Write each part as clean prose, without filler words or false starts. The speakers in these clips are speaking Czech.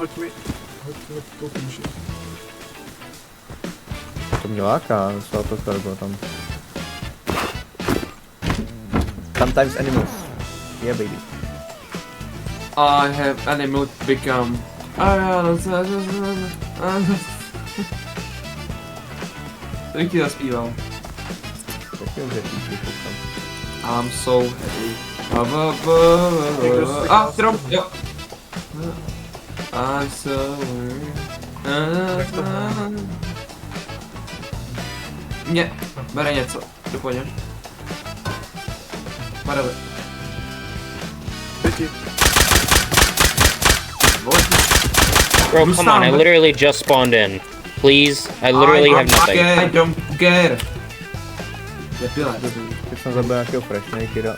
hoď mi tu kníži. To mě láká, docela to cargo tam. Sometimes animals. Yeah, baby. I have animal become. To bych ti zaspíval. Tak je už tam. I'm so happy. Strom, jo. I'm so Mě, bere něco, jdu po něm. Barely. Pěti. Bro, come on, I literally just spawned in. Please, I literally have nothing. I don't care. Debile. Teď jsem zabil nějakého fresh nakeda a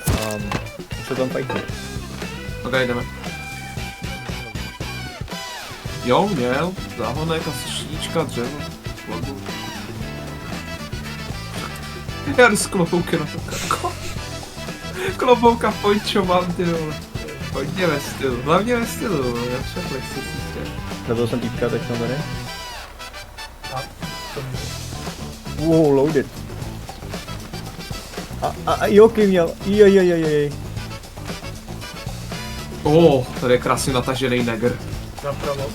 se tam fajtne. Ok, jdeme. Jo, měl, záhonek a šíčka, dřevo, vodu. Já jdu s kloboukem na to karko. Klobouka pojď čo mám, ty vole. Hodně ve stylu, hlavně ve stylu, já však lehce si. Zabil jsem týpka teď tam tady. A to může. Wow, loaded. A Joky měl, jej. Tady je krásně natažený negr. Napravo.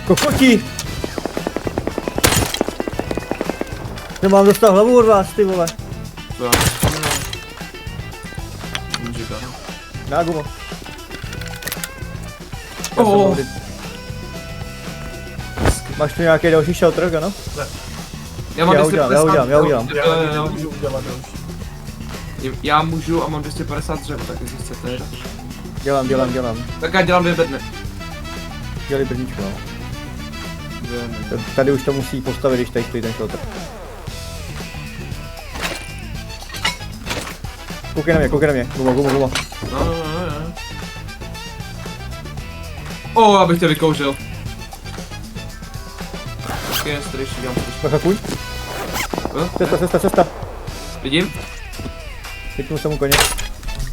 Kokoti! Nemám dostat hlavu od vás, ty vole. To já nevzpomínám. Může to. Na gumo. Máš tu nějaký další shelter, ano? Ne. Já mám Já udělám. Já nemůžu udělat další. Já můžu a mám 250 dřevo, tak jestli chcete. Dělám. Tak já dělám 2 bedny. Dělej prvníčku, no. Tady už to musí postavit, když tady stojí ten shelter. Koukej na mě, gumo. No. Abych tě vykouřil. Ok, tady ještě dělám. Zachakuj. Cesta. Vidím? Chytnu se mu koně.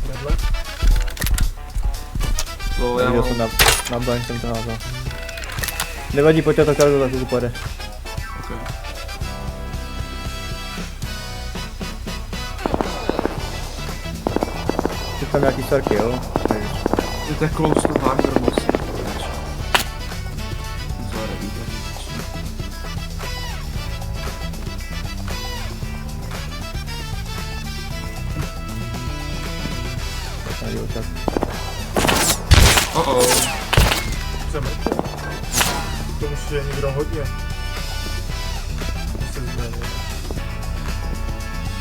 Vedle. Já Viděl jsem na baň, jsem to házal. Nevadí, pojďte to cargo, tak to pojede. Okay. Teď tam nějaký sarky, jo? To je close to hardware moc. Chceme. To už je někdo hodně. Se změnil.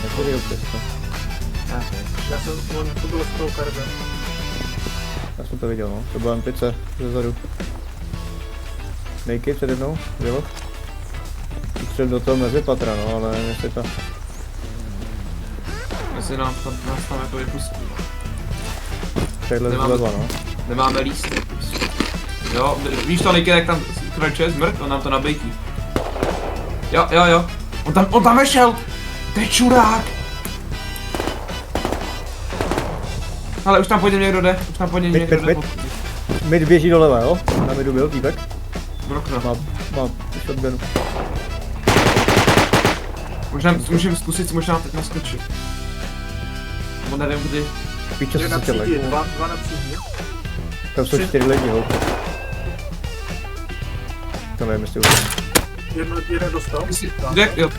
Nechodí do přesto. To bylo s tou karbem. Já jsem to viděl, no. To byla M5 zezadu. Naked přede mnou, bylo. Střel do toho mezi patra, no, ale nevím, jestli to... Jestli nás tam jako vypustí. Takhle zleva, no. Nemáme lístky. Jo, víš to, Niky, jak tam kračuje zmrt, on nám to nabejtí. Jo. On tam vešel! To je čurák! Ale už tam po něm někdo jde, Mid běží doleva, jo? Na midu byl týpek. Brokno. Má shotgunu. Můžeme zkusit, možná teď naskočit. Nebo nevím kdy. Píče se se tělek. Dva na přídí. Tam jsou 4 lidi, jo. To nevím, jestli už. Jeden dostal. Kde? Jo,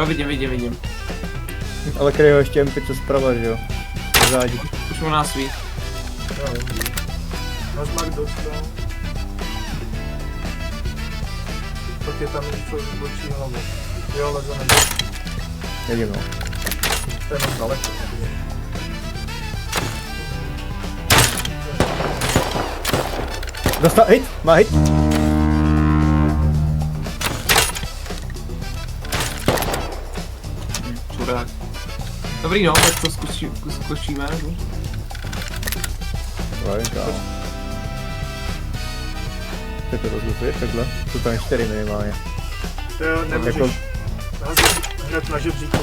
vidím. Ale kryje ho ještě M5 zprava, že jo? Zádi. Už mu nás ví. Hazmak dostal. Pak je tam něco zbočí hlavu. Jo, ale za nebo. Nevím, no. To je moc daleko. Dostal hit? Má hit? Čurák. Dobrý no, tak to zkusíme. Vajenka. Ty to rozlupuješ takhle? Jsou tam 4 minimálně. To jo, nemůžeš. Jako... Házet hned na žebříku.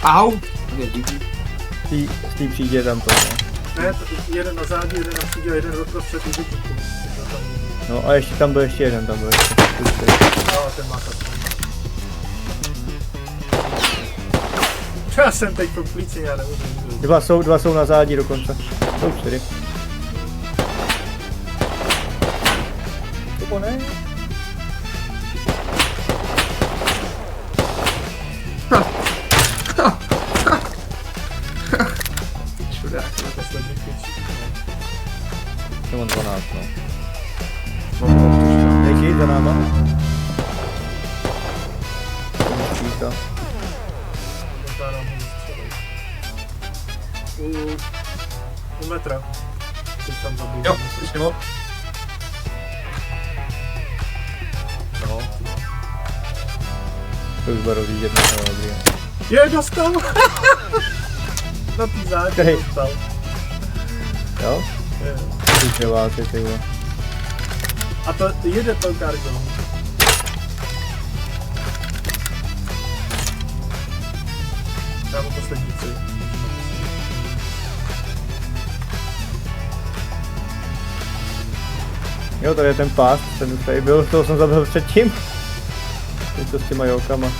Au! Je díky. V té přídě tam to, no. Ne, jeden na zádi, jeden na přídě a jeden doprostřed útoku. No a ještě tam byl ještě jeden, tam byl ještě. No, ten má tak. Já jsem teď po plíci, já nemůžu. Dva jsou na zádi dokonce. Jsou 4. Nebo ne? Čudák, to je poslední klíč. Já mám 12, no. No, Nejdi za náma. Číka. Možná nám ho zastřelej. U metra. Teď tam zabiju. jo, slyším ho. No. To už bude rozjíždět na toho dobrý. Je, dostal! Na tý zádi Který? dostal. Jo? Je. Už je války, ty vole. A to jede to cargo. Já mám poslední cíl. Jo, tady je ten pás, ten už tady byl, toho jsem zabil předtím. Teď to s těma jokama.